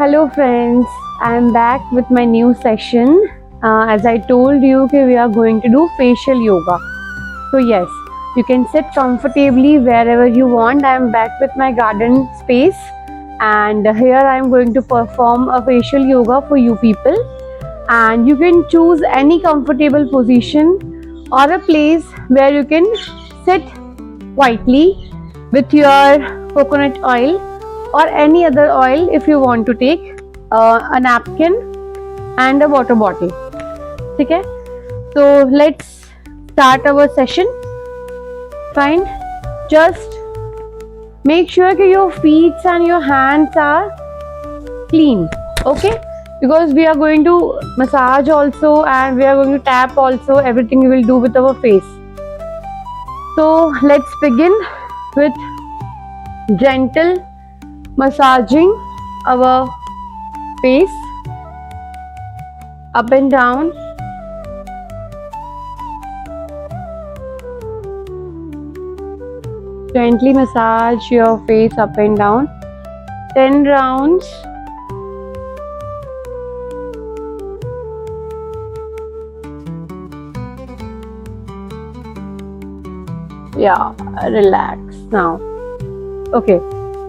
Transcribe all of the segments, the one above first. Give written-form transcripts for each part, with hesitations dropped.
Hello friends, I am back with my new session. As I told you, we are going to do facial yoga. So yes, you can sit comfortably wherever you want. I am back with my garden space, and here I am going to perform a facial yoga for you people. And you can choose any comfortable position or a place where you can sit quietly with your coconut oil or any other oil if you want to take a napkin and a water bottle. Okay, so let's start our session. Fine, just make sure that your feet and your hands are clean. Okay, because we are going to massage also and we are going to tap also. Everything we will do with our face. So let's begin with gentle massaging our face up and down. Gently massage your face up and down. 10 rounds. Yeah, relax now. Okay,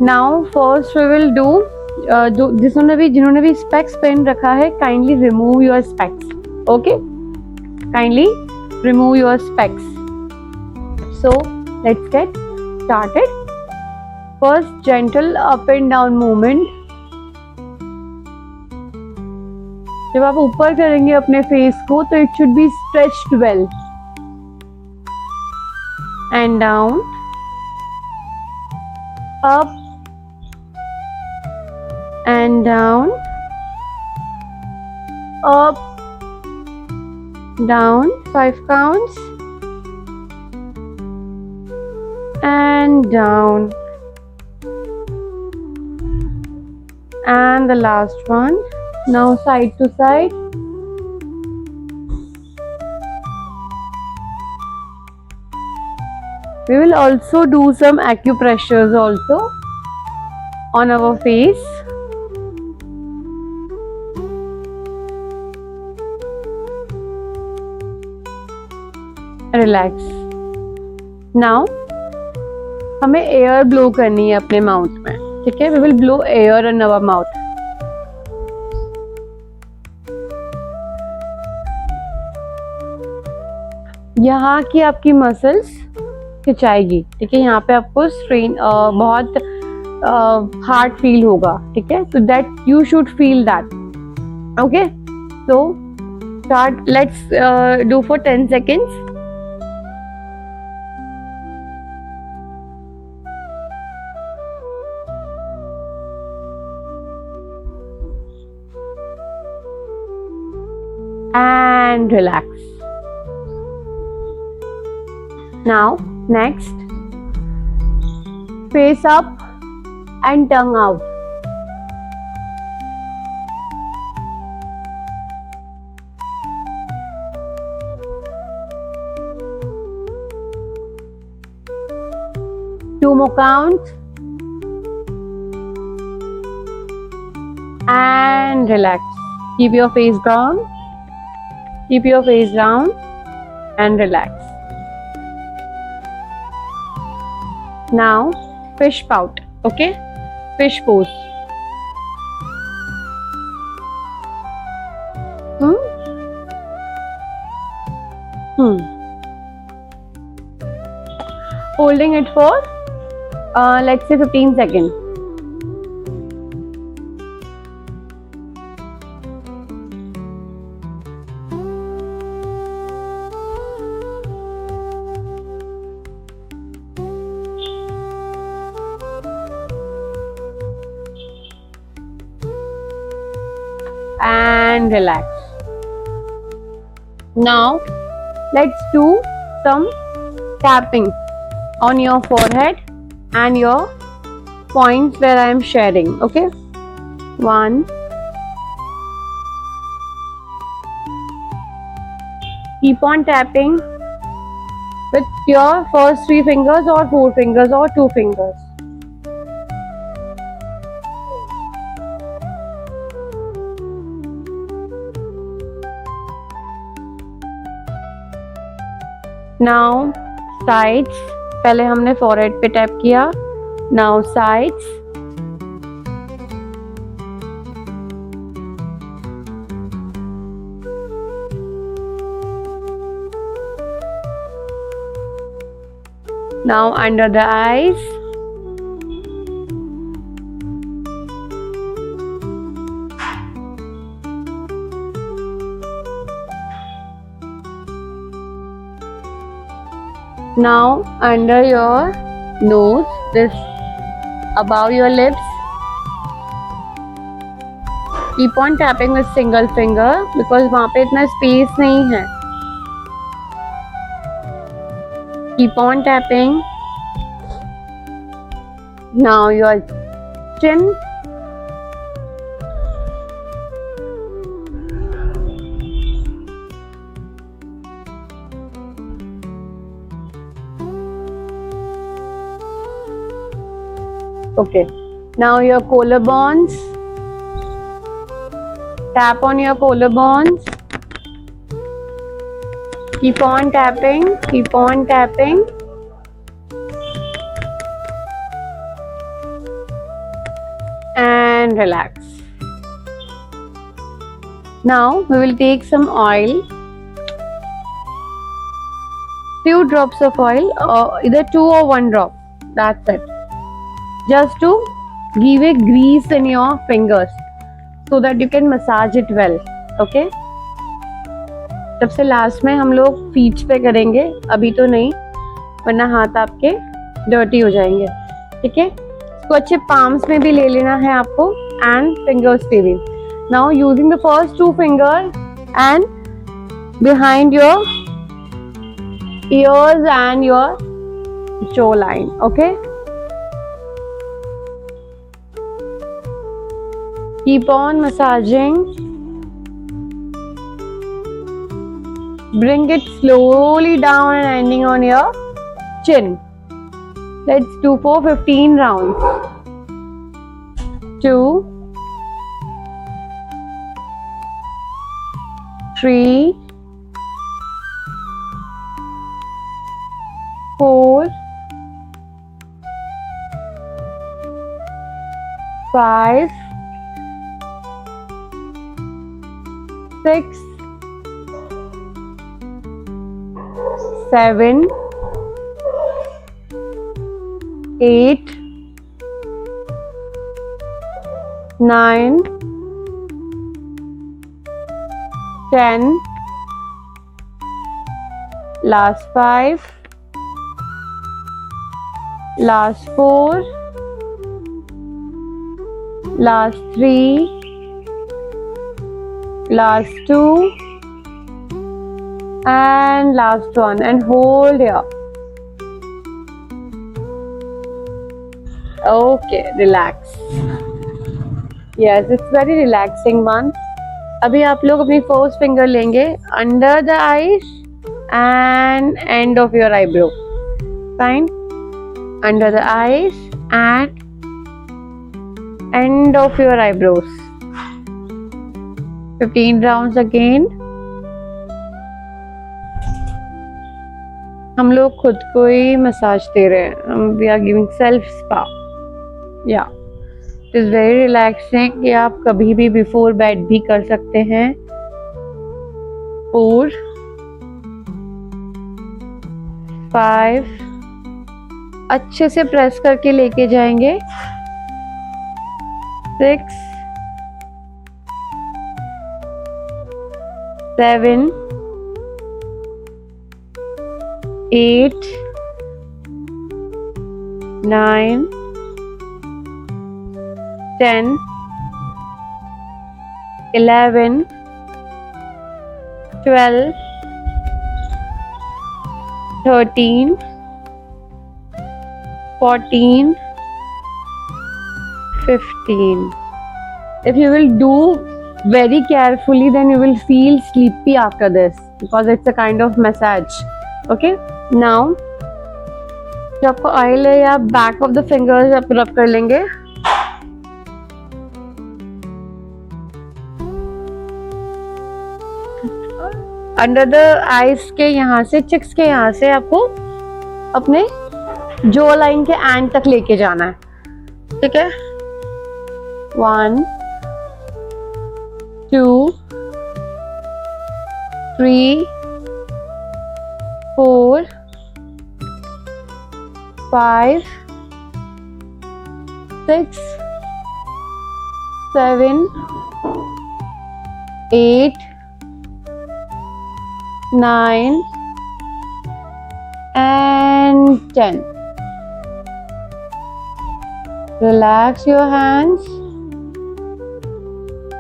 now first we will do जिन्होंने भी specs पहन रखा है, kindly remove your specs. Okay, kindly remove your specs. So let's get started. First, gentle up and down movement. जब आप ऊपर करेंगे अपने फेस को तो it should be stretched well. And down, up and down, up, down, 5 counts, and down, and the last one. Now side to side. We will also do some acupressures also on our face. Relax. Now हमें air blow करनी है अपने mouth में. ठीक है, we will blow air in our mouth. यहाँ की आपकी मसल्स खिंचाएगी. ठीक है, यहाँ पे आपको स्ट्रेन बहुत हार्ड फील होगा. ठीक है, तो that you should feel that. Okay, so start. Let's do for 10 seconds. And relax. Now next, face up and tongue out. Two more counts. And relax. Keep your face down. Keep your face down and relax. Now fish pout. Okay, fish pose. Holding it for let's say 15 seconds. And relax. Now let's do some tapping on your forehead and your points where I am sharing. Okay, 1. Keep on tapping with your first 3 fingers or 4 fingers or 2 fingers. Now sides, पहले हमने forehead पे tap किया, now sides, now under the eyes, now under your nose, this above your lips. Keep on tapping with single finger because वहाँ पे इतना space नहीं है. Keep on tapping. Now your chin. Okay. Now your collarbones. Tap on your collarbones. Keep on tapping, keep on tapping. And relax. Now we will take some oil. Few drops of oil, either 2 or 1 drop. That's it. Just to give a grease in your fingers so that you can massage it well. Okay? सबसे last में हम लोग feet पे करेंगे, अभी तो नहीं वरना हाथ आपके डर्टी हो जाएंगे. ठीक है, इसको अच्छे पाम्स में भी ले लेना है आपको एंड फिंगर्स पे भी. Now using the first 2 finger and behind your ears and your jaw line. Okay, keep on massaging. Bring it slowly down and ending on your chin. Let's do for 15 rounds. 2, 3, 4, 5, 6, 7, 8, 9, 10, last 5, last 4, last 3, last 2, and last one, and hold here. Okay, relax. Yes, it's very relaxing one. अभी आप लोग अपनी first finger लेंगे under the eyes and end of your eyebrow. Fine, under the eyes and end of your eyebrows. 15 rounds again. हम लोग खुद को ही massage दे रहे हैं. We are giving self spa. Yeah, it is very relaxing. ये आप कभी भी before bed भी कर सकते हैं. 4, 5, अच्छे से प्रेस करके लेके जाएंगे. 6, 7, 8, 9, 10, 11, 12, 13, 14, 15. If you will do very carefully, then you will feel sleepy after this because it's a kind of massage. Okay, now जो आपको ऑयल है या बैक ऑफ द फिंगर्स आप रब कर लेंगे. अंडर द आईज के यहाँ से, चिक्स के यहाँ से आपको अपने जो लाइन के एंड तक लेके जाना है, ठीक है। 1 2 3 4 5 6 7 8 9 and 10. Relax your hands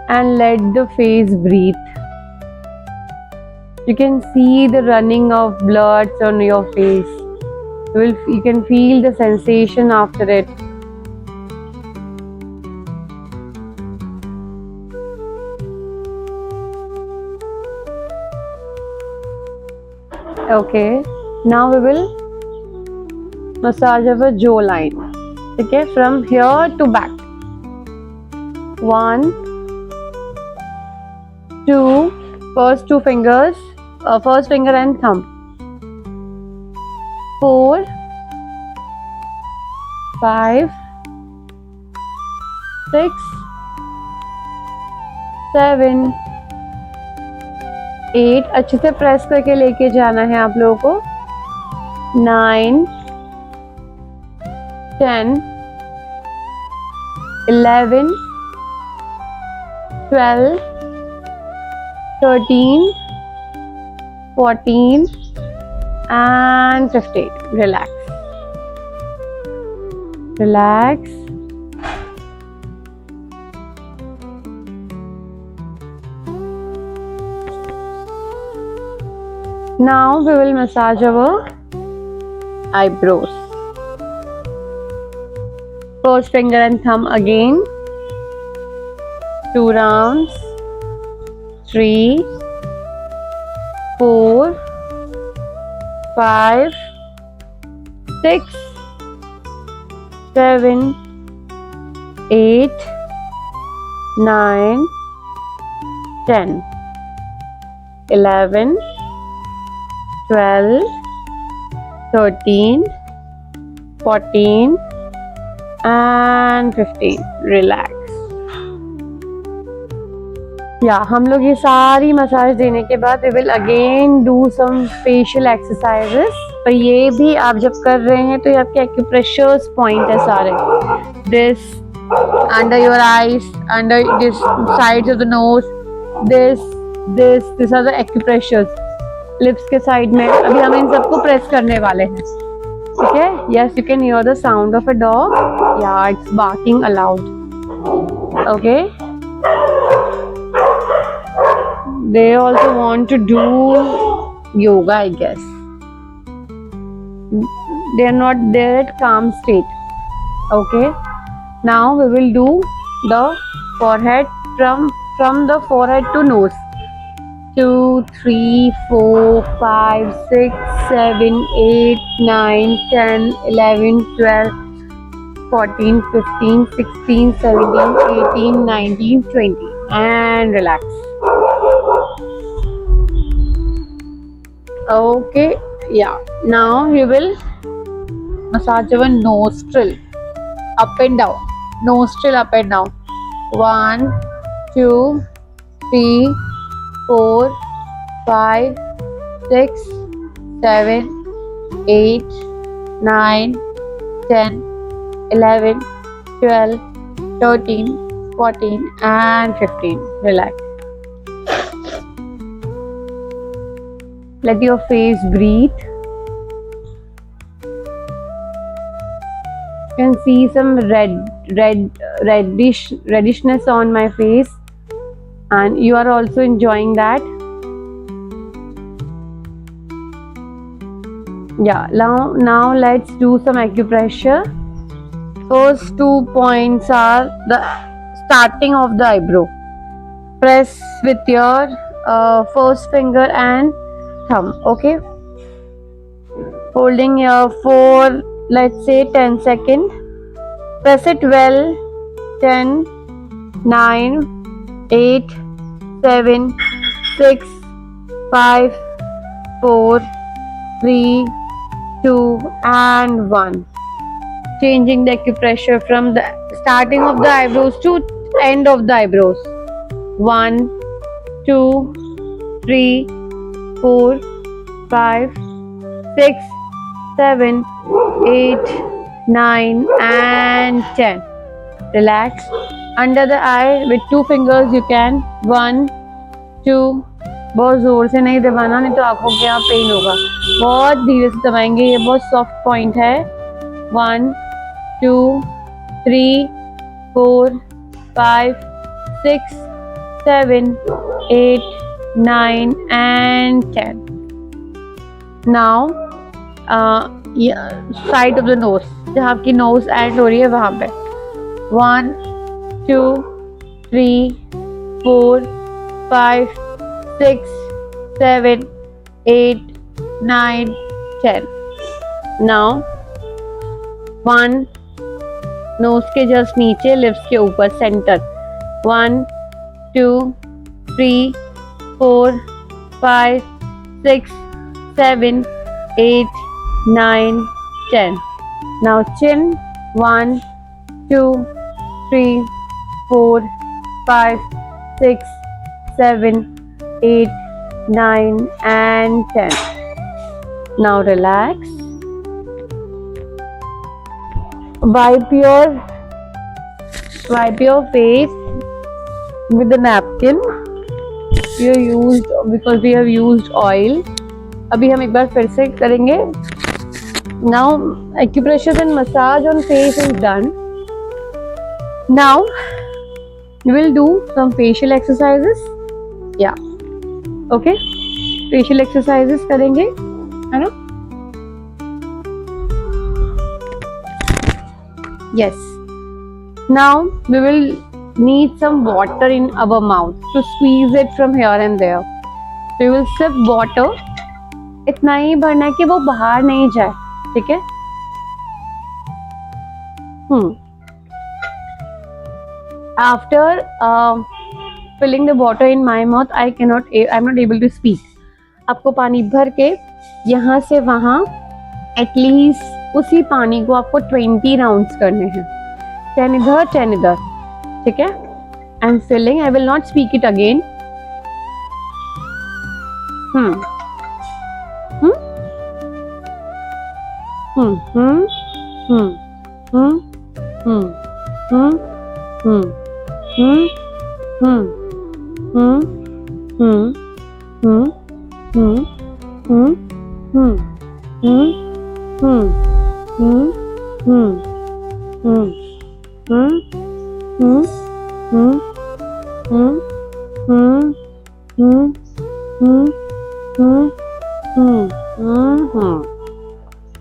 and let the face breathe. You can see the running of blood on your face. You can feel the sensation after it. Okay, now we will massage our jaw line. Okay, from here to back. 1 2, first two fingers, first finger and thumb. 4 5 6 7 8, अच्छे से press करके लेके जाना है आप लोगों को। 9 10 11 12 13 14 and 15. Relax. Relax. Now we will massage our eyebrows. First finger and thumb again. 2 rounds. 3 4 5 6 7 8 9 10 11 12 13 14 and 15. Relax. हम लोग ये सारी मसाज देने के बाद we will again do some facial exercises. पर ये भी आप जब कर रहे हैं तो ये आपके एक्यूप्रेशर्स पॉइंट है सारे। This under your eyes, under this sides of the nose, this are the acupressures. Lips के साइड में अभी हम इन सबको प्रेस करने वाले हैं, ठीक है। Yes, you can hear the sound of a dog. या it's barking aloud. Okay, they also want to do yoga, I guess. They are not there at calm state. Okay, now we will do the forehead from the forehead to nose. 2 3 4 5 6 7 8 9 10 11 12 14 15 16 17 18 19 20 and relax. Okay, now we will massage our nostril up and down. Nostril up and down. 1 2 3 4 5 6 7 8 9 10 11 12 13 14 and 15. Relax. Let your face breathe. You can see some reddishness on my face, and you are also enjoying that. Now let's do some acupressure. First 2 points are the starting of the eyebrow. Press with your first finger and thumb. Okay, holding here for, let's say, 10 seconds. Press it well. 10 9 8 7 6 5, 4, 3, 2, and 1. Changing the acupressure from the starting of the eyebrows to end of the eyebrows. 1, 2, 3, 4, 5, 6, 7, 8, 9, and 10. Relax. Under the eye with 2 fingers you can 1, 2. बहुत जोर से नहीं दबाना, नहीं तो आंखों के यहाँ पेन होगा. बहुत धीरे से दबाएंगे, ये बहुत सॉफ्ट पॉइंट है. 1, 2, 3, 4, 5, 6, 7, 8, 9, and 10. Now, side of the nose, जहाँ आपकी nose end हो रही है वहाँ पे. 1, 2, 3, 4, 5, 6, 7, 8, 9, 10. Now, 1 nose के just नीचे, lips के ऊपर, center. 1, 2, 3, 4, 5, 6, 7, 8, 9, 10. Now chin. 1, 2, 3, 4, 5, 6, 7, 8, 9, and 10. Now relax. Wipe your face with a napkin. Because we have used oil. अभी हम एक बार फिर से करेंगे. Now acupressure and massage on face is done. Now we will do some facial exercises. Yeah. Okay. Facial exercises करेंगे, है ना? Yes. Now we will need some water in our mouth to squeeze it from here and there. So you will sip water. इतना ही भरना है कि वो बाहर नहीं जाए, ठीक है? After filling the water in my mouth, I'm not able to speak. आपको पानी भर के यहाँ से वहाँ at least उसी पानी को आपको 20 राउंड्स करने हैं. 10 इधर 10 इधर, ठीक है? I'm filling. I will not speak it again.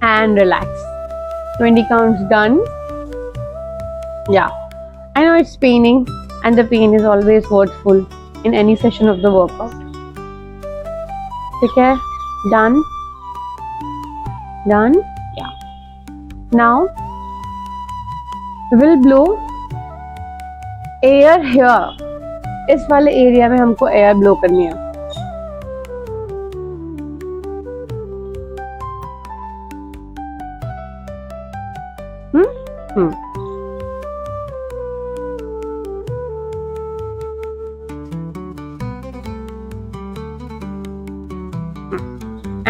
And relax. 20 counts done. Yeah, I know it's paining, and the pain is always worthful in any session of the workout. Okay, done. Yeah. Now we'll blow air here. इस वाले area में हमको air blow करनी है.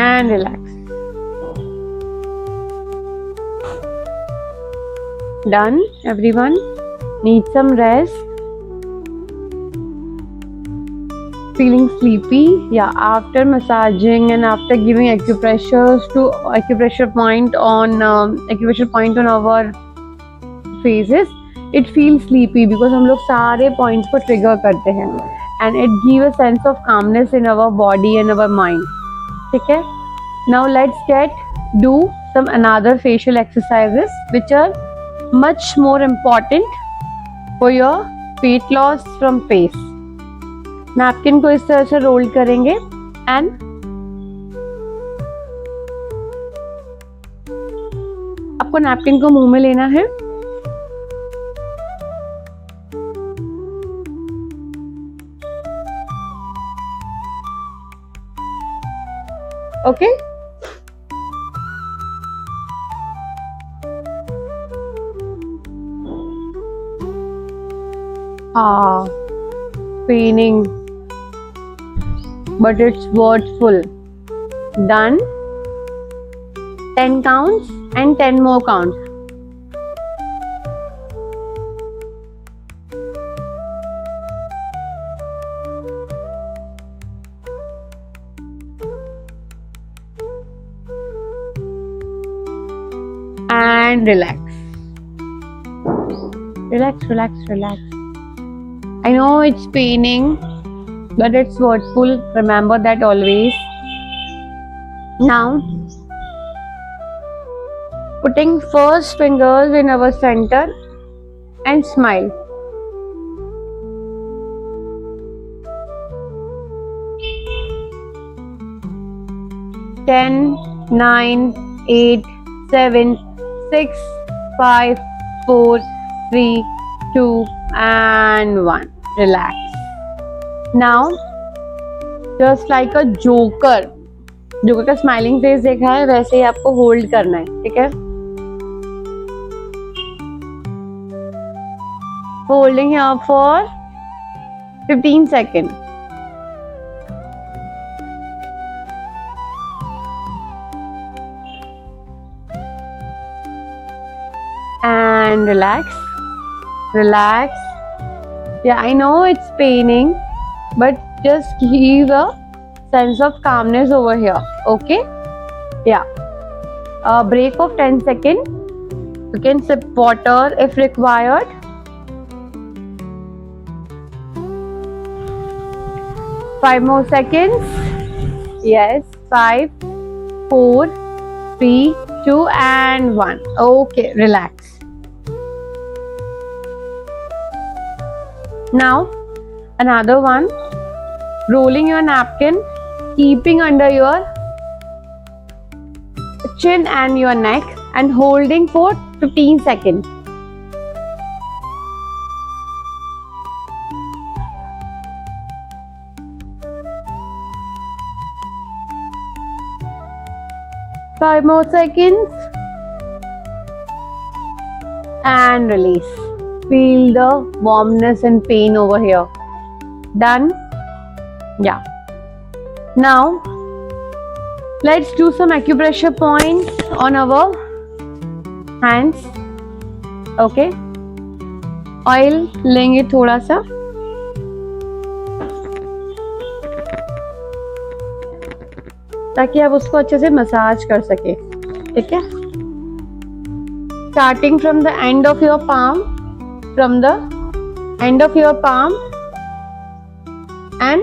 And relax. Done, everyone. Need some rest. Feeling sleepy? Yeah, after massaging and after giving acupressure point on our faces, it feels sleepy because हम लोग सारे points को trigger करते हैं, and it gives a sense of calmness in our body and our mind. ठीक है? Now let's do some another facial exercises which are much more important for your weight loss from face. Napkin को इस तरह से role करेंगे and आपको napkin को मुंह में लेना है. Okay. Ah, paining, but it's worthful. Done. 10 counts and 10 more counts. And relax. Relax, relax, relax. I know it's paining, but it's worthful. Remember that always. Now, putting first fingers in our center and smile. Ten, 9, 8, 7, 6, 5, 4, 3, 2, and 1. Relax. Now, just like a joker. Joker का smiling face देखा है, वैसे ही आपको hold करना है, ठीक है? Holding here for 15 second. And relax, relax. Yeah, I know it's paining, but just give a sense of calmness over here. Okay? Yeah. A break of 10 seconds. You can sip water if required. Five more seconds. Yes. 5, 4, 3, 2, and 1. Okay, relax. Now, another one. Rolling your napkin, keeping under your chin and your neck, and holding for 15 seconds. Five more seconds. And release. Feel the warmness and pain over here. Done? Yeah. Now, let's do some acupressure points on our hands. Okay? Oil लेंगे थोड़ा सा. ताकि आप उसको अच्छे से massage कर सके. ठीक है? Starting from the end of your palm, from the end of your palm and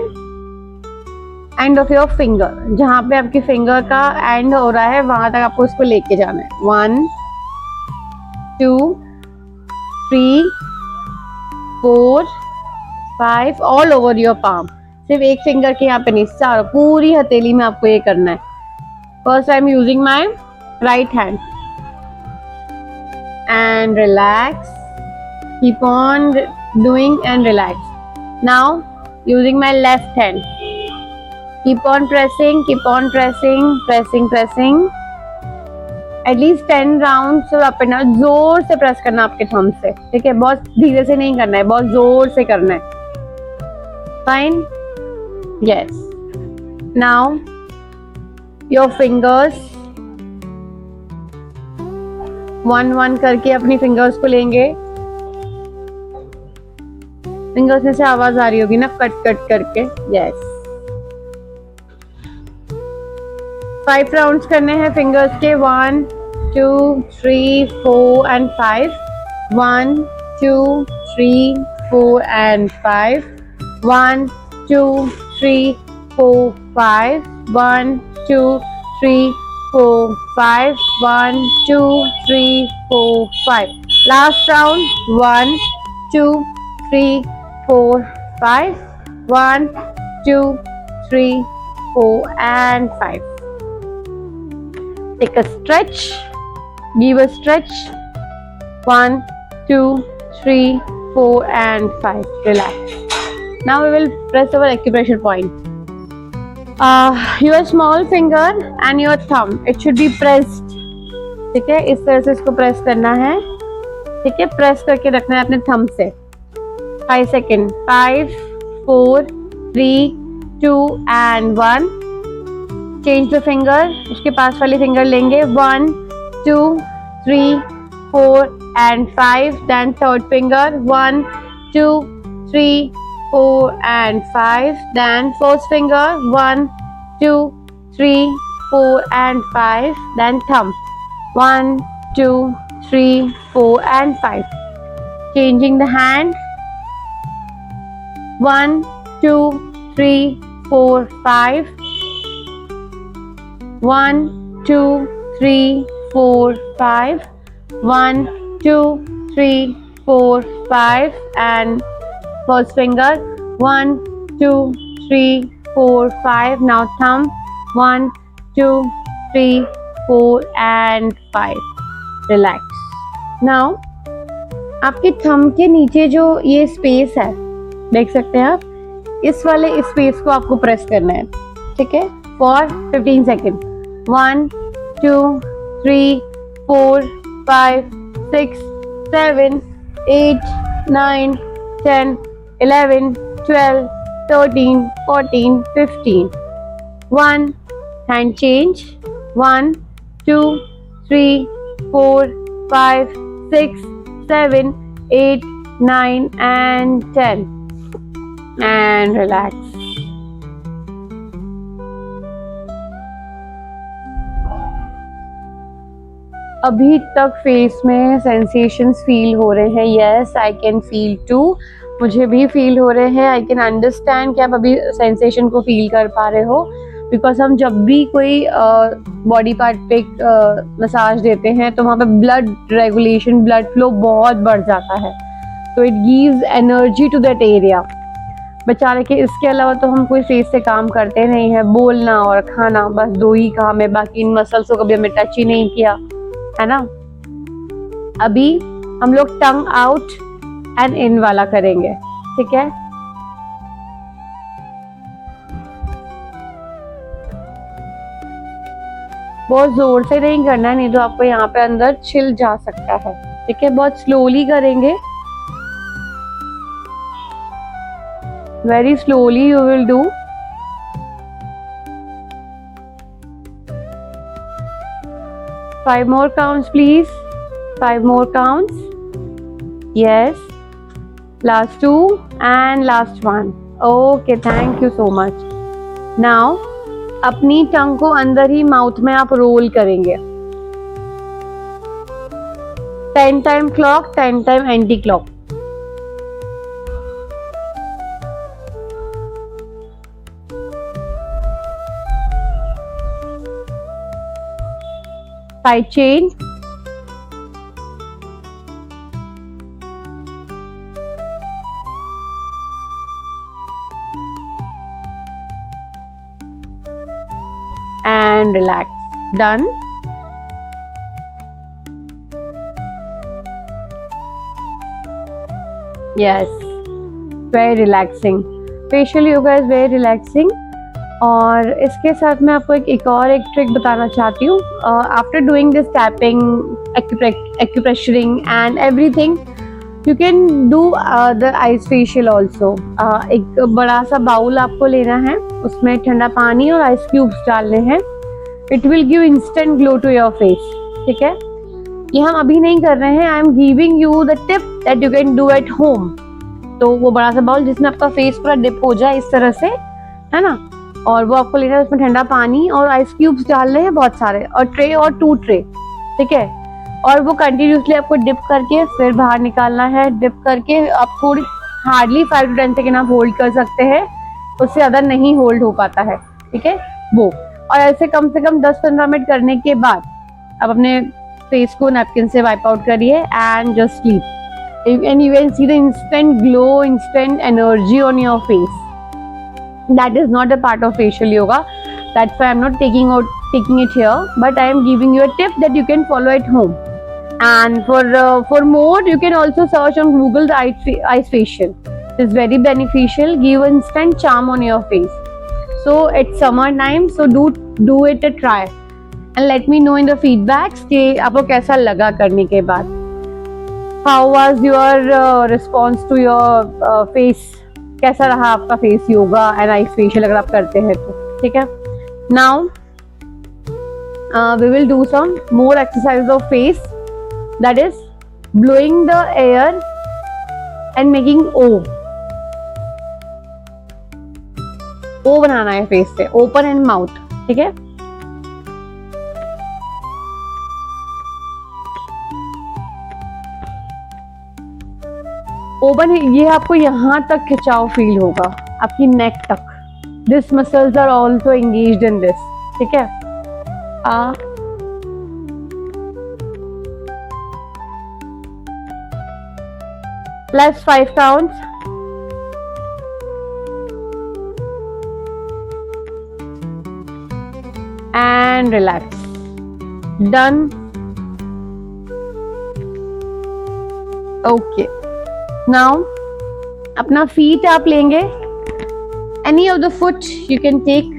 end of your finger. जहाँ पे आपकी फिंगर का एंड हो रहा है वहां तक आपको उसको लेके जाना है. 1, 2, 3, 4, 5 all over your palm. सिर्फ एक फिंगर के यहाँ पे नहीं, चारों पूरी हथेली में आपको ये करना है. First I am using my right hand and relax. Keep on doing and relax. Now using my left hand. Keep on pressing, pressing. At least 10 rounds up and down. जोर से प्रेस करना आपके थंब से, ठीक है? बहुत धीरे से नहीं करना है, बहुत जोर से करना है. Fine? Yes. Now your fingers 1 करके अपनी फिंगर्स को लेंगे. फिंगर्स में से आवाज आ रही होगी ना, कट कट करके. यस. 5 राउंड्स करने हैं फिंगर्स के. 1, 2, 3, 4 and 5. 1, 2, 3, 4 and 5. 1, 2, 3, 4, 5. 1, 2, 3, 4, 5. 1, 2, 3, 4, 5. Last round. 1, 2, 3, 4, 5. 1, 2, 3, 4 and 5. Take a stretch. Give a stretch. 1, 2, 3, 4 and 5. Relax. Now we will press our acupressure point. Your small finger and your thumb, it should B pressed. ठीक है, इस तरह से इसको press करना है। ठीक है, प्रेस करके रखना है अपने थंब से। 5 second, 5 4 3 2 and 1। Change the finger, उसके पास वाली फिंगर लेंगे। 1 2 3 4 and 5। Then third finger 1 2 3 4 and 5. Then fourth finger 1 2 3 4 and 5. Then thumb 1 2 3 4 and 5. Changing the hand 1 2 3 4 5. 1 2 3 4 5. 1 2 3 4 5 and first finger 1 2 3 4 5. Now thumb 1 2 3 4 and 5. Relax. Now आपके थंब के नीचे जो ये स्पेस है, देख सकते हैं आप, इस वाले स्पेस को आपको प्रेस करना है। ठीक है, for 15 second. 1 2 3 4 5 6 7 8 9 10 11 12 13 14 15. 1 hand change 1 2 3 4 5 6 7 8 9 and 10 and relax. अभी तक फेस में सेंसेशंस फील हो रहे हैं? Yes, I can feel too. मुझे भी फील हो रहे हैं। आई कैन अंडरस्टैंड कि आप अभी सेंसेशन को फील कर पा रहे हो, बिकॉज हम जब भी कोई बॉडी पार्ट पे मसाज देते हैं तो वहाँ पे ब्लड रेगुलेशन, ब्लड फ्लो बहुत बढ़ जाता है, तो it gives energy to that area. बेचारे के इसके अलावा तो हम कोई फेस से काम करते नहीं है, बोलना और खाना, बस 2 ही काम है, बाकी इन मसल्स को कभी हमने टच ही नहीं किया है ना। अभी हम लोग टंग आउट एंड इन वाला करेंगे। ठीक है, बहुत जोर से नहीं करना है, नहीं तो आपको यहाँ पे अंदर छिल जा सकता है। ठीक है, बहुत स्लोली करेंगे, very slowly you will do. Five more counts please. 5 more counts. Yes. Last 2 and last 1. Okay, thank you so much. Now अपनी टंग को अंदर ही माउथ में आप रोल करेंगे। 10 time clock, 10 time anti clock. Side chain, and relax. Done. Yes, very relaxing. Facial yoga is very relaxing. और इसके साथ मैं आपको एक और ट्रिक बताना चाहती हूँ। After doing this tapping, acupressuring and everything, you can do the ice facial also. एक बड़ा सा बाउल आपको लेना है, उसमें ठंडा पानी और आइस क्यूब्स डालने हैं। It will give instant glow to your face. ठीक है, ये हम अभी नहीं कर रहे हैं, I am giving you the tip that you can do at home. तो वो बड़ा सा बाउल जिसमें आपका फेस पूरा डिप हो जाए इस तरह से, है ना, और वो आपको लेना है, उसमें ठंडा पानी और आइस क्यूब्स डालने हैं बहुत सारे, और ट्रे और 2 ट्रे। ठीक है, और वो कंटिन्यूसली आपको डिप करके फिर बाहर निकालना है। डिप करके आप थोड़ी हार्डली 5 to 10 सेकेंड आप होल्ड कर सकते हैं, उससे ज़्यादा नहीं होल्ड हो पाता है। ठीक है, वो, और ऐसे कम से कम 10-15 मिनट करने के बाद आप अपने फेस को नैपकिन से वाइप आउट करिए and just sleep, and you can see the instant glow, instant energy on your face. That is not a part of facial yoga. That's why I'm not taking it here, but I am giving you a tip that you can follow at home. And for more, you can also search on Google the ice facial. It's very beneficial, give instant charm on your face. So it's summer time, so do it a try and let me know in the feedbacks कि आपको कैसा लगा करने के बाद. How was your response to your face? कैसा रहा आपका face yoga and ice facial अगर आप करते हैं तो. ठीक है. Now we will do some more exercises of face, that is blowing the air and making O बनाना है फेस से, ओपन एंड माउथ. ठीक है. ओपन, ये आपको यहां तक खिंचाव फील होगा, आपकी नेक तक. This muscles are also engaged in this. ठीक है. Last 5 counts. And relax. Done. Okay. Now, अपना feet आप लेंगे. Any of the foot you can take.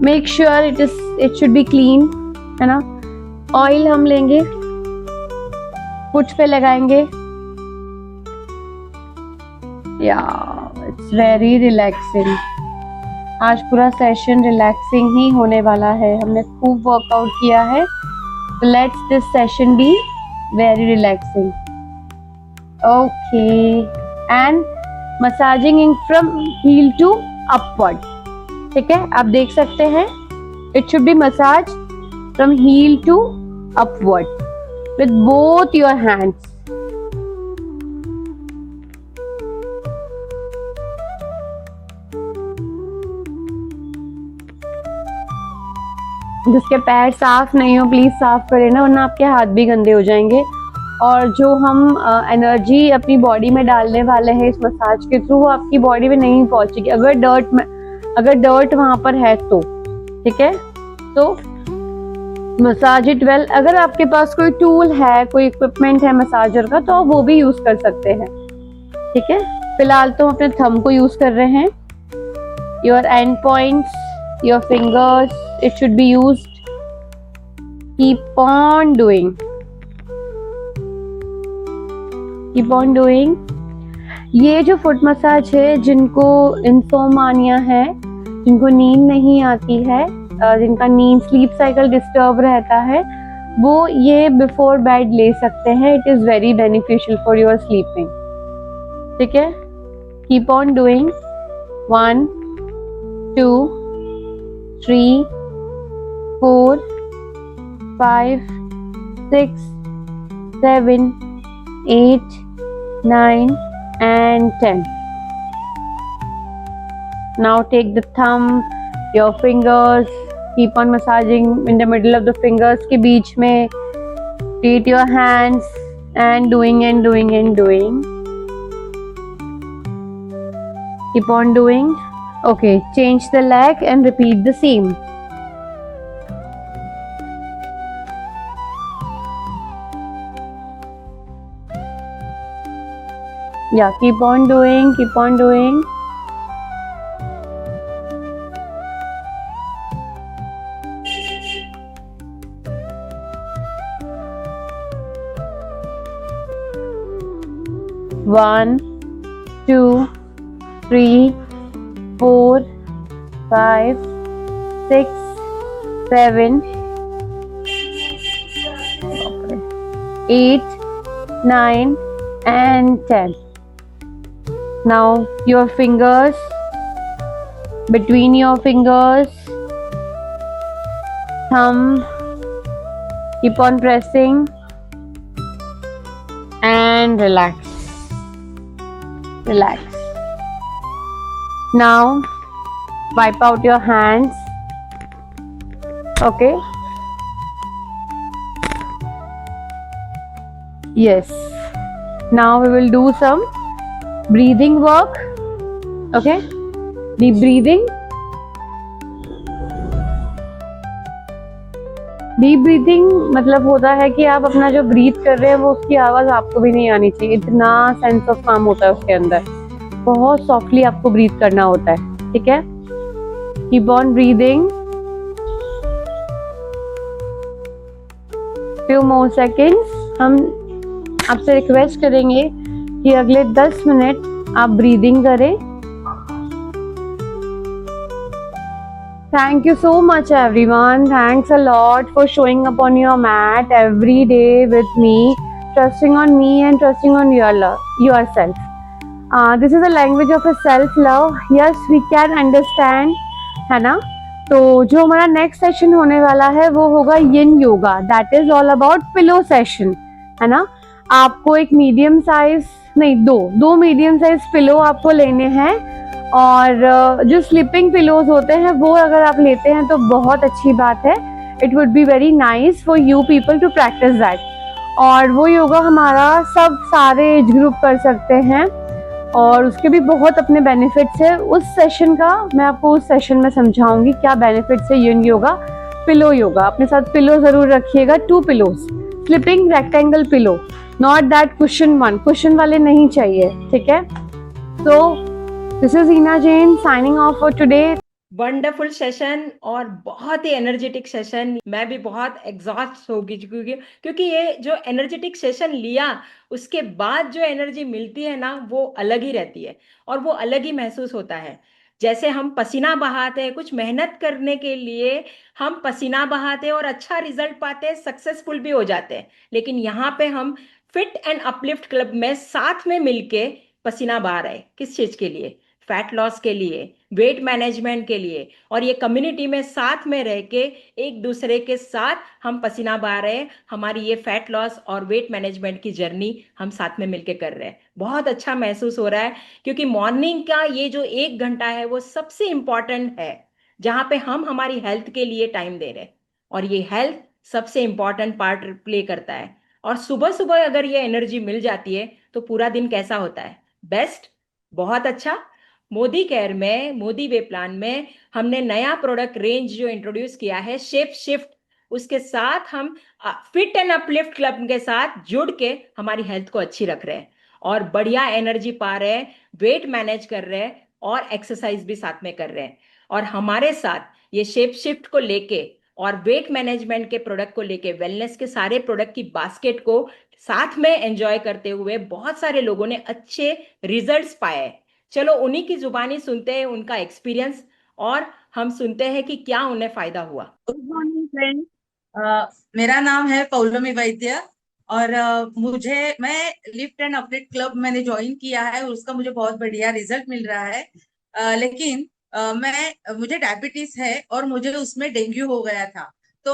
Make sure it should be clean, है ना. Oil हम लेंगे, foot पे लगाएंगे. Yeah, it's very relaxing. आज पूरा सेशन रिलैक्सिंग ही होने वाला है. हमने खूब वर्कआउट किया है. Let's this session be very relaxing. Okay. And massaging in from heel to upward. ठीक है. आप देख सकते हैं it should be massage from heel to upward with both your hands. जिसके पैर साफ नहीं हो प्लीज साफ करें ना, वरना आपके हाथ भी गंदे हो जाएंगे. और जो हम एनर्जी अपनी बॉडी में डालने वाले हैं इस मसाज के थ्रू, वो आपकी बॉडी में नहीं पहुंचेगी अगर डर्ट वहां पर है तो. ठीक है. तो मसाज इट वेल. अगर आपके पास कोई टूल है, कोई इक्विपमेंट है मसाजर का, तो आप वो भी यूज कर सकते हैं. ठीक है. फिलहाल तो हम अपने थंब को यूज कर रहे हैं. Your and points, your fingers, it should be used. Keep on doing. Keep on doing. ये जो फुट मसाज है, जिनको इंसोमानिया है, जिनको नींद नहीं आती है, जिनका नींद स्लीप साइकिल डिस्टर्ब रहता है, वो ये बिफोर बेड ले सकते हैं. It is very beneficial for your sleeping. ठीक है. Keep on doing. 1 2 3 4 5 6 7 8 9 and 10. Now take the thumb, your fingers, keep on massaging in the middle of the fingers के बीच में. Repeat your hands and doing and doing and doing. Keep on doing. Okay, change the leg and repeat the same. Yeah, keep on doing, keep on doing. One, 2, 3, 4, 5, 6, 7, 8, 9 and 10. Now your fingers, between your fingers, thumb, keep on pressing and relax. Relax. Now wipe out your hands. Okay. Yes. Now we will do some breathing work. Okay. Deep breathing. Deep breathing मतलब होता है कि आप अपना जो breathe कर रहे हैं वो उसकी आवाज आपको भी नहीं आनी चाहिए. इतना सेंस ऑफ काम होता है उसके अंदर. बहुत सॉफ्टली आपको ब्रीथ करना होता है. ठीक है. Keep on breathing, few more seconds. हम आपसे रिक्वेस्ट करेंगे कि अगले 10 मिनट आप ब्रीदिंग करें। Thank you so much everyone. Thanks a lot for showing up on your mat every day with me, trusting on me and trusting on yourself. This is a language of a self-love. Yes, we can understand, है ना? तो जो हमारा next session होने वाला है वो होगा yin yoga, that is all about pillow session, है ना? आपको एक मीडियम साइज नहीं, दो मीडियम साइज पिलो आपको लेने हैं, और जो स्लीपिंग पिलोज होते हैं वो अगर आप लेते हैं तो बहुत अच्छी बात है। It would be very nice for you people to practice that. और वो योगा हमारा सब सारे एज ग्रुप कर सकते हैं और उसके भी बहुत अपने बेनिफिट्स है। उस सेशन का मैं आपको उस सेशन में समझाऊंगी क्या बेनिफिट्स है यिन योगा, पिलो योगा। अपने साथ पिलो जरूर रखिएगा, 2 pillows, sleeping rectangle pillow, not that cushion one, cushion वाले नहीं चाहिए, ठीक है? तो this is Heena Jain signing off for today. Wonderful session और बहुत ही एनर्जेटिक सेशन। मैं भी बहुत एग्जॉस्ट होगी क्योंकि ये जो एनर्जेटिक सेशन लिया उसके बाद जो एनर्जी मिलती है ना वो अलग ही रहती है और वो अलग ही महसूस होता है। जैसे हम पसीना बहाते हैं कुछ मेहनत करने के लिए, हम पसीना बहाते हैं और अच्छा रिजल्ट पाते हैं, सक्सेसफुल भी हो जाते हैं। लेकिन यहाँ पे हम फिट एंड अपलिफ्ट क्लब में साथ में मिलके पसीना बहा रहे हैं। किस चीज के लिए? फैट लॉस के लिए, वेट मैनेजमेंट के लिए। और ये कम्युनिटी में साथ में रह के एक दूसरे के साथ हम पसीना बहा रहे हैं। हमारी ये फैट लॉस और वेट मैनेजमेंट की जर्नी हम साथ में मिलके कर रहे हैं। बहुत अच्छा महसूस हो रहा है क्योंकि मॉर्निंग का ये जो 1 घंटा है वो सबसे इंपॉर्टेंट है जहाँ पे हम हमारी हेल्थ के लिए टाइम दे रहे हैं और ये हेल्थ सबसे इंपॉर्टेंट पार्ट प्ले करता है। और सुबह सुबह अगर ये एनर्जी मिल जाती है तो पूरा दिन कैसा होता है? बेस्ट, बहुत अच्छा। मोदी केयर में, मोदी वे प्लान में हमने नया प्रोडक्ट रेंज जो इंट्रोड्यूस किया है शेप शिफ्ट, उसके साथ हम फिट एंड अपलिफ्ट क्लब के साथ जुड़ के हमारी हेल्थ को अच्छी रख रहे हैं और बढ़िया एनर्जी पा रहे हैं, वेट मैनेज कर रहे हैं और एक्सरसाइज भी साथ में कर रहे हैं। और हमारे साथ ये शेप शिफ्ट को लेके और वेट मैनेजमेंट के प्रोडक्ट को लेके, वेलनेस के सारे प्रोडक्ट की बास्केट को साथ में एंजॉय करते हुए बहुत सारे लोगों ने अच्छे रिजल्ट्स पाए। चलो उन्हीं की जुबानी सुनते हैं, उनका एक्सपीरियंस, और हम सुनते हैं कि क्या उन्हें फायदा हुआ। गुड मॉर्निंग फ्रेंड, मेरा नाम है पौलमी वैद्य और मैं लिफ्ट एंड अपलिफ्ट क्लब मैंने ज्वाइन किया है और उसका मुझे बहुत बढ़िया रिजल्ट मिल रहा है। लेकिन मुझे डायबिटीज है और मुझे उसमें डेंगू हो गया था। तो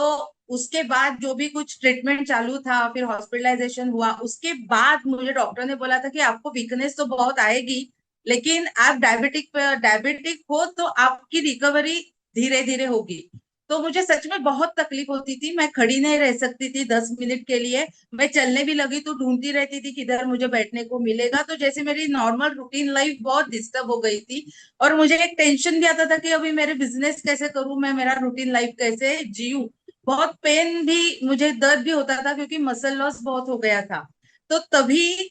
उसके बाद जो भी कुछ ट्रीटमेंट चालू था, फिर हॉस्पिटलाइजेशन हुआ, उसके बाद मुझे डॉक्टर ने बोला था कि आपको वीकनेस तो बहुत आएगी, लेकिन आप डायबिटिक हो तो आपकी रिकवरी धीरे धीरे होगी। तो मुझे सच में बहुत तकलीफ होती थी, मैं खड़ी नहीं रह सकती थी 10 मिनट के लिए। मैं चलने भी लगी तो ढूंढती रहती थी किधर मुझे बैठने को मिलेगा। तो जैसे मेरी नॉर्मल रूटीन लाइफ बहुत डिस्टर्ब हो गई थी और मुझे एक टेंशन भी आता था कि अभी मेरे बिजनेस कैसे करूं, मैं मेरा रूटीन लाइफ कैसे जीऊं। बहुत पेन भी, मुझे दर्द भी होता था क्योंकि मसल लॉस बहुत हो गया था। तो तभी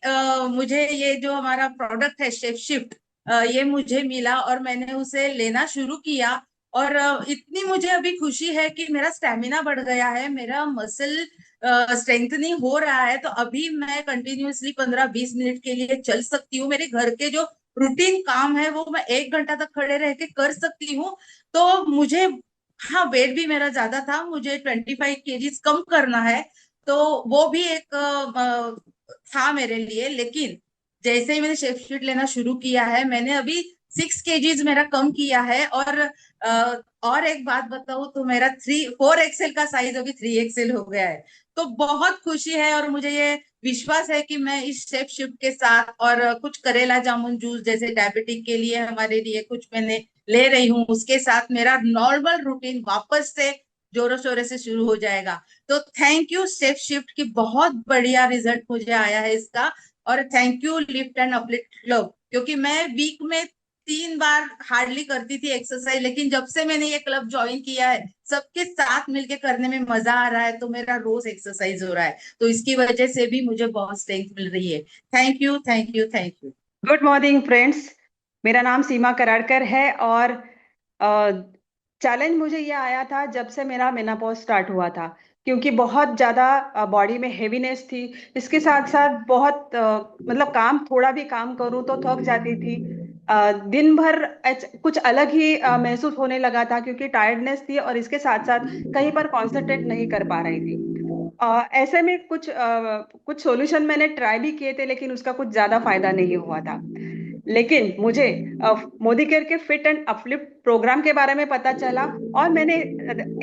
मुझे ये जो हमारा प्रोडक्ट है शेप शिफ्ट, ये मुझे मिला और मैंने उसे लेना शुरू किया। और इतनी मुझे अभी खुशी है कि मेरा स्टेमिना बढ़ गया है, मेरा मसल स्ट्रेंथनिंग हो रहा है। तो अभी मैं कंटिन्यूअसली 15-20 मिनट के लिए चल सकती हूँ। मेरे घर के जो रूटीन काम है वो मैं 1 घंटा तक खड़े रह के कर सकती हूँ। तो मुझे, हाँ, वेट भी मेरा ज्यादा था, मुझे 25 kg कम करना है। तो वो भी एक था मेरे लिए। लेकिन जैसे ही मैंने शेप शीट लेना शुरू किया है, मैंने अभी 6 kg मेरा कम किया है। और एक बात बताऊं तो मेरा 4XL का साइज अभी 3XL हो गया है। तो बहुत खुशी है और मुझे ये विश्वास है कि मैं इस शेप शिफ्ट के साथ और कुछ करेला जामुन जूस जैसे डायबिटिक के लिए हमारे लिए कुछ मैंने ले रही हूँ, उसके साथ मेरा नॉर्मल रूटीन वापस से जोरों शोरों से शुरू हो जाएगा। तो थैंक यू शेप शिफ्ट की, बहुत बढ़िया रिजल्ट मुझे आया है इसका। और thank you lift and uplift club, क्योंकि मैं वीक में 3 बार हार्डली करती थी एक्सरसाइज, लेकिन जब से मैंने ये क्लब ज्वाइन किया है सबके साथ मिलके करने में मजा आ रहा है। तो मेरा रोज एक्सरसाइज हो रहा है, तो इसकी वजह से भी मुझे बहुत स्ट्रेंथ मिल रही है। Thank you, thank you, thank you. Good morning friends, मेरा नाम सीमा कराड़कर है और चैलेंज मुझे ये आया था जब से मेरा मेनापॉज स्टार्ट हुआ था, क्योंकि बहुत ज़्यादा बॉडी में हेवीनेस थी। इसके साथ साथ बहुत मतलब काम, थोड़ा भी काम करूँ तो थक जाती थी। दिन भर कुछ अलग ही महसूस होने लगा था, क्योंकि टायर्डनेस थी और इसके साथ साथ कहीं पर कॉन्सेंट्रेट नहीं कर पा रही थी। ऐसे में कुछ सॉल्यूशन मैंने ट्राई भी किए थे, लेकिन उसका कुछ ज़्यादा फायदा नहीं हुआ था। लेकिन मुझे मोदी केयर के फिट एंड अपलिफ्ट प्रोग्राम के बारे में पता चला और मैंने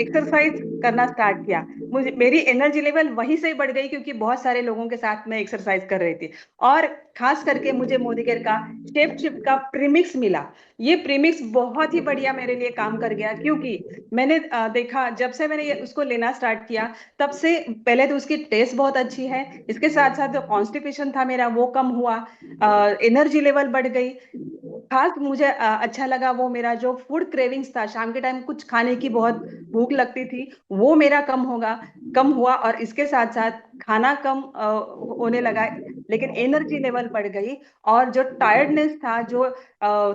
एक्सरसाइज करना स्टार्ट किया। मुझे मेरी एनर्जी लेवल वहीं से बढ़ गई, क्योंकि बहुत सारे लोगों के साथ मैं एक्सरसाइज कर रही थी। और खास करके मुझे मोदी केयर का शेप शिफ्ट का प्रीमिक्स मिला। ये प्रीमिक्स बहुत ही बढ़िया मेरे लिए काम कर गया, क्योंकि मैंने देखा, जब से मैंने उसको लेना स्टार्ट किया तब से पहले तो उसकी टेस्ट बहुत अच्छी है। इसके साथ साथ जो कॉन्स्टिपेशन था मेरा वो कम हुआ, एनर्जी लेवल बढ़ गई। खास मुझे अच्छा लगा वो मेरा जो फूड क्रेविंग्स था, शाम के टाइम कुछ खाने की बहुत भूख लगती थी, वो मेरा कम हुआ। और इसके साथ साथ खाना कम होने लगा, लेकिन एनर्जी लेवल बढ़ गई। और जो टायर्डनेस था, जो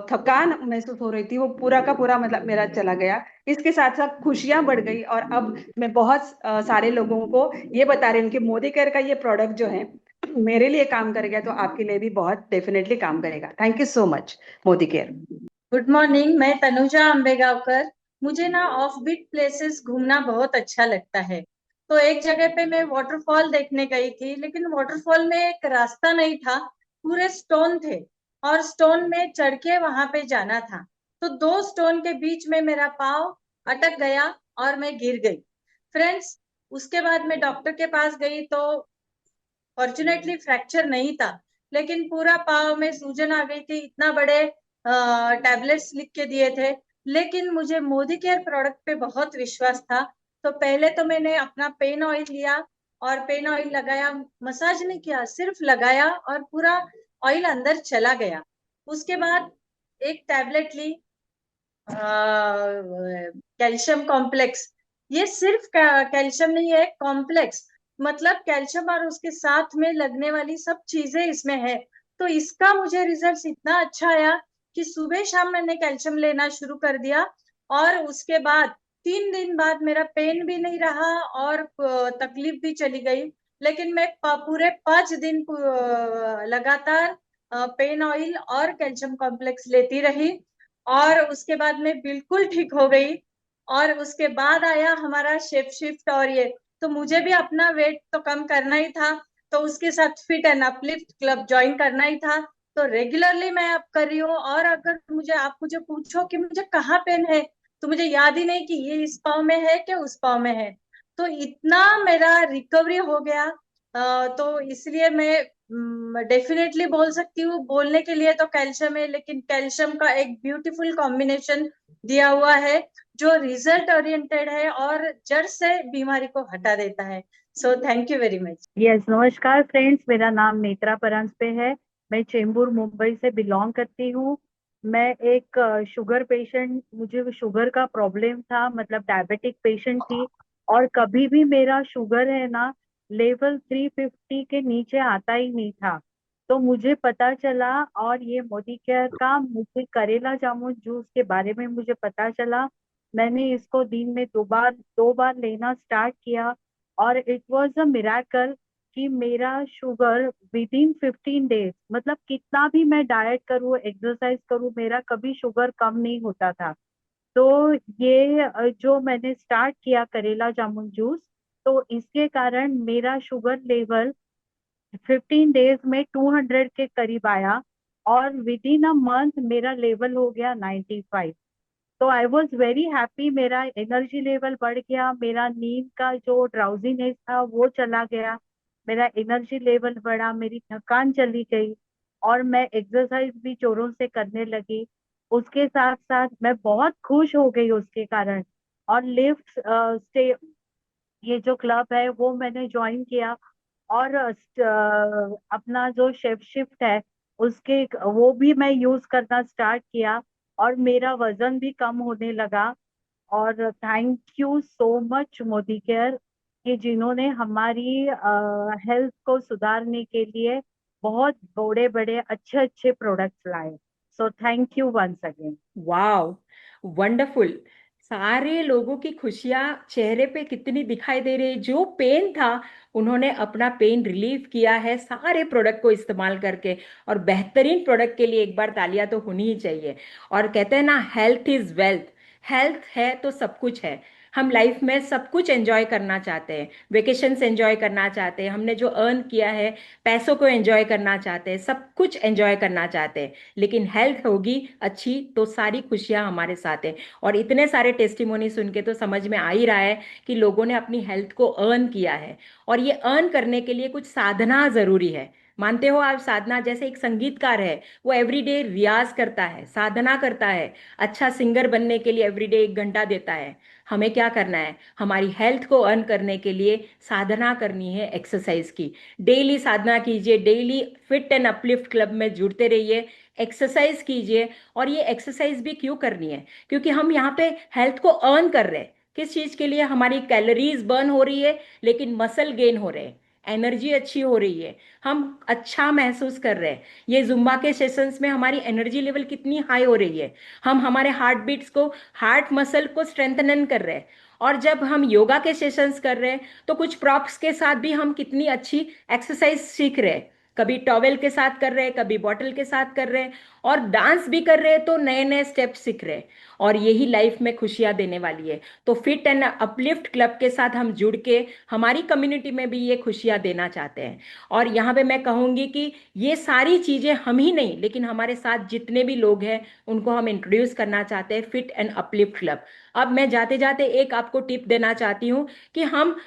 थकान महसूस हो रही थी, वो पूरा का पूरा मतलब मेरा चला गया। इसके साथ साथ खुशियां बढ़ गई। और अब मैं बहुत सारे लोगों को ये बता रही हूँ कि मोदी केयर का ये प्रोडक्ट जो है मेरे लिए काम करेगा, तो आपके लिए भी बहुत डेफिनेटली काम करेगा। Thank you so much, Modi care. Good morning, मैं तनुजा अंबेगांवकर। मुझे ना ऑफ बीट प्लेसेस घूमना बहुत अच्छा लगता है। तो एक जगह पे मैं वाटरफॉल देखने गई थी, लेकिन वाटरफॉल में एक रास्ता नहीं था, पूरे स्टोन थे और स्टोन में चढ़ के वहां पे जाना था। तो दो स्टोन के बीच में मेरा पाँव अटक गया और मैं गिर गई। फ्रेंड्स, उसके बाद मैं डॉक्टर के पास गई तो फॉर्चुनेटली फ्रैक्चर नहीं था, लेकिन पूरा पाव में सूजन आ गई थी। इतना बड़े टैबलेट्स लिख के दिए थे, लेकिन मुझे मोदी केयर प्रोडक्ट पे बहुत विश्वास था। तो पहले तो मैंने अपना पेन ऑयल लिया और पेन ऑयल लगाया, मसाज नहीं किया, सिर्फ लगाया और पूरा ऑयल अंदर चला गया। उसके बाद एक टैबलेट ली, कैल्शियम कॉम्प्लेक्स। ये सिर्फ कैल्शियम नहीं है, कॉम्प्लेक्स मतलब कैल्शियम और उसके साथ में लगने वाली सब चीजें इसमें है। तो इसका मुझे रिजल्ट इतना अच्छा आया कि सुबह शाम मैंने कैल्शियम लेना शुरू कर दिया। और उसके बाद 3 दिन बाद मेरा पेन भी नहीं रहा और तकलीफ भी चली गई। लेकिन मैं पूरे 5 दिन लगातार पेन ऑयल और कैल्शियम कॉम्प्लेक्स लेती रही और उसके बाद मैं बिल्कुल ठीक हो गई। और उसके बाद आया हमारा शेप शिफ्ट और ये, तो मुझे भी अपना वेट तो कम करना ही था, तो उसके साथ fit and uplift club join करना ही था। तो रेगुलरली मैं अब कर रही हूँ। और अगर आप मुझे पूछो कि मुझे कहाँ पेन है, तो मुझे याद ही नहीं कि ये इस पाँव में है कि उस पाँव में है। तो इतना मेरा रिकवरी हो गया। तो इसलिए मैं डेफिनेटली बोल सकती हूँ, बोलने के लिए तो कैल्शियम है, लेकिन कैल्शियम का एक ब्यूटीफुल कॉम्बिनेशन दिया हुआ है जो रिजल्ट ओरिएंटेड है और जड़ से बीमारी को हटा देता है। सो thank you very much. Yes, नमस्कार फ्रेंड्स, मेरा नाम नेत्रा परांजपे है। मैं चेंबूर मुंबई से बिलोंग करती हूँ। मैं एक शुगर पेशेंट, मुझे शुगर का प्रॉब्लम था, मतलब डायबिटिक पेशेंट थी। और कभी भी मेरा शुगर है ना, लेवल 350 के नीचे आता ही नहीं था। तो मुझे पता चला, और ये मोदी केयर का मुझे करेला जामुन जूस के बारे में मुझे पता चला। मैंने इसको दिन में दो बार लेना स्टार्ट किया, और इट वाज अ मिराकल कि मेरा शुगर विद इन 15 डेज, मतलब कितना भी मैं डाइट करूँ, एक्सरसाइज करूँ, मेरा कभी शुगर कम नहीं होता था। तो ये जो मैंने स्टार्ट किया करेला जामुन जूस, तो इसके कारण मेरा शुगर लेवल 15 डेज में 200 के करीब आया, और विद इन अ मंथ मेरा लेवल हो गया 95। तो आई वॉज वेरी हैप्पी। मेरा एनर्जी लेवल बढ़ गया, मेरा नींद का जो ड्राउजीनेस था वो चला गया, मेरा एनर्जी लेवल बढ़ा, मेरी थकान चली गई, और मैं एक्सरसाइज भी जोरों से करने लगी। उसके साथ साथ मैं बहुत खुश हो गई उसके कारण। और लिफ्ट स्टे, ये जो क्लब है वो मैंने ज्वाइन किया। और अपना जो शेफ शिफ्ट है उसके, वो भी मैं यूज करना स्टार्ट किया, और मेरा वजन भी कम होने लगा। और thank you so much Modi care, कि जिन्होंने हमारी हेल्थ को सुधारने के लिए बहुत बड़े बड़े अच्छे अच्छे प्रोडक्ट्स लाए। So thank you once again. Wow, wonderful. सारे लोगों की खुशियां चेहरे पे कितनी दिखाई दे रही है। जो पेन था, उन्होंने अपना पेन रिलीव किया है सारे प्रोडक्ट को इस्तेमाल करके। और बेहतरीन प्रोडक्ट के लिए एक बार तालियां तो होनी ही चाहिए। और कहते हैं ना, हेल्थ इज वेल्थ। हेल्थ है तो सब कुछ है। हम लाइफ में सब कुछ एंजॉय करना चाहते हैं, वेकेशंस एंजॉय करना चाहते हैं, हमने जो अर्न किया है पैसों को एंजॉय करना चाहते हैं, सब कुछ एंजॉय करना चाहते हैं। लेकिन हेल्थ होगी अच्छी तो सारी खुशियां हमारे साथ है। और इतने सारे टेस्टिमोनी सुन के तो समझ में आ ही रहा है कि लोगों ने अपनी हेल्थ को अर्न किया है। और ये अर्न करने के लिए कुछ साधना जरूरी है। मानते हो आप? साधना जैसे एक संगीतकार है, वो एवरीडे रियाज करता है, साधना करता है, अच्छा सिंगर बनने के लिए एवरीडे 1 घंटा देता है। हमें क्या करना है? हमारी हेल्थ को अर्न करने के लिए साधना करनी है, एक्सरसाइज की। डेली साधना कीजिए, daily fit and uplift club में जुड़ते रहिए, एक्सरसाइज कीजिए। और ये एक्सरसाइज भी क्यों करनी है? क्योंकि हम यहाँ पे हेल्थ को अर्न कर रहे हैं। किस चीज के लिए? हमारी कैलोरीज बर्न हो रही है, लेकिन मसल गेन हो रहे हैं, एनर्जी अच्छी हो रही है, हम अच्छा महसूस कर रहे हैं। ये जुम्बा के सेशंस में हमारी एनर्जी लेवल कितनी हाई हो रही है। हम हमारे हार्ट बीट्स को, हार्ट मसल को स्ट्रेंथन कर रहे हैं। और जब हम योगा के सेशंस कर रहे हैं तो कुछ प्रॉप्स के साथ भी हम कितनी अच्छी एक्सरसाइज सीख रहे हैं। कभी टॉवेल के साथ कर रहे हैं, कभी बॉटल के साथ कर रहे हैं, और डांस भी कर रहे हैं, तो नए नए स्टेप्स सीख रहे हैं। और यही लाइफ में खुशियां देने वाली है। तो फिट एंड अपलिफ्ट क्लब के साथ हम जुड़ के हमारी कम्युनिटी में भी ये खुशियां देना चाहते हैं। और यहाँ पे मैं कहूँगी कि ये सारी चीज़ें हम ही नहीं, लेकिन हमारे साथ जितने भी लोग हैं उनको हम इंट्रोड्यूस करना चाहते हैं, फिट एंड अपलिफ्ट क्लब। अब मैं जाते जाते एक आपको टिप देना चाहती हूँ कि हम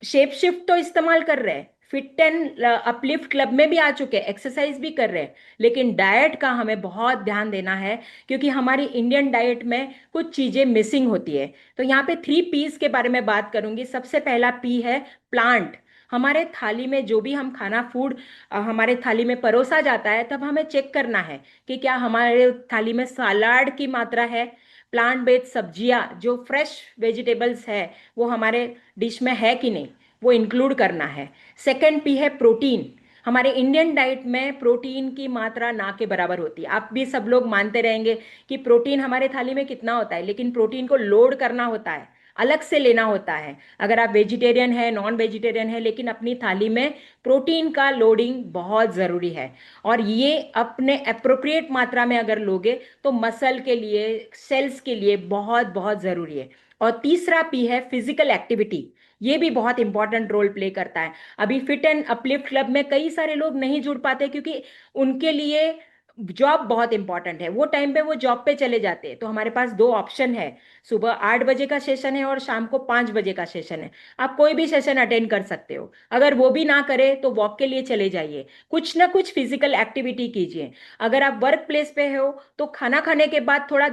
शेप शिफ्ट तो इस्तेमाल कर रहे हैं, फिट एंड अपलिफ्ट क्लब में भी आ चुके हैं, एक्सरसाइज भी कर रहे हैं, लेकिन डाइट का हमें बहुत ध्यान देना है। क्योंकि हमारी इंडियन डाइट में कुछ चीजें मिसिंग होती है। तो यहाँ पे 3 P's के बारे में बात करूंगी। सबसे पहला पी है प्लांट। हमारे थाली में जो भी हम खाना फूड हमारे थाली में परोसा जाता है, तब हमें चेक करना है कि क्या हमारे थाली में सलाड की मात्रा है, प्लांट बेस्ड सब्जियां जो फ्रेश वेजिटेबल्स है वो हमारे डिश में है कि नहीं, वो इंक्लूड करना है। सेकंड पी है प्रोटीन। हमारे इंडियन डाइट में प्रोटीन की मात्रा ना के बराबर होती है। आप भी सब लोग मानते रहेंगे कि प्रोटीन हमारे थाली में कितना होता है, लेकिन प्रोटीन को लोड करना होता है, अलग से लेना होता है। अगर आप वेजिटेरियन है, नॉन वेजिटेरियन है, लेकिन अपनी थाली में प्रोटीन का लोडिंग बहुत ज़रूरी है। और ये अपने अप्रोप्रिएट मात्रा में अगर लोगे तो मसल के लिए, सेल्स के लिए बहुत बहुत ज़रूरी है। और तीसरा पी है फिजिकल एक्टिविटी। ये भी बहुत इंपॉर्टेंट रोल प्ले करता है। अभी फिट एंड अपलिफ्ट क्लब में कई सारे लोग नहीं जुड़ पाते क्योंकि उनके लिए जॉब बहुत इंपॉर्टेंट है, वो टाइम पे वो जॉब पे चले जाते हैं। तो हमारे पास 2 ऑप्शन है, सुबह 8 बजे का सेशन है और शाम को 5 बजे का सेशन है। आप कोई भी सेशन अटेंड कर सकते हो। अगर वो भी ना करे तो वॉक के लिए चले जाइए, कुछ ना कुछ फिजिकल एक्टिविटी कीजिए। अगर आप वर्क प्लेस पे हो तो खाना खाने के बाद थोड़ा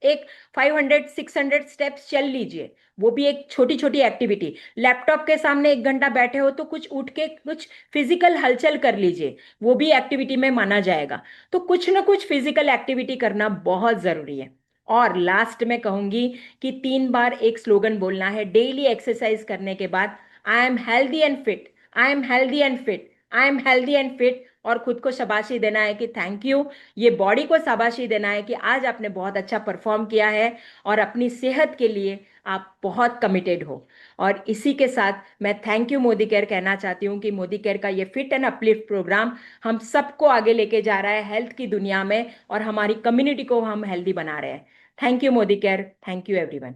एक 500-600 स्टेप्स चल लीजिए, वो भी एक छोटी छोटी एक्टिविटी। लैपटॉप के सामने 1 घंटा बैठे हो तो कुछ उठ के कुछ फिजिकल हलचल कर लीजिए, वो भी एक्टिविटी में माना जाएगा। तो कुछ ना कुछ फिजिकल एक्टिविटी करना बहुत जरूरी है। और लास्ट में कहूंगी कि 3 बार एक स्लोगन बोलना है डेली एक्सरसाइज करने के बाद, I am healthy and fit, I am healthy and fit, I am healthy and fit. और खुद को शाबाशी देना है कि थैंक यू। ये बॉडी को शाबाशी देना है कि आज आपने बहुत अच्छा परफॉर्म किया है और अपनी सेहत के लिए आप बहुत कमिटेड हो। और इसी के साथ मैं थैंक यू मोदी केयर कहना चाहती हूँ कि मोदी केयर का ये फिट एंड अपलिफ्ट प्रोग्राम हम सबको आगे लेके जा रहा है हेल्थ की दुनिया में, और हमारी कम्युनिटी को हम हेल्दी बना रहे हैं। Thank you Modi care, thank you everyone.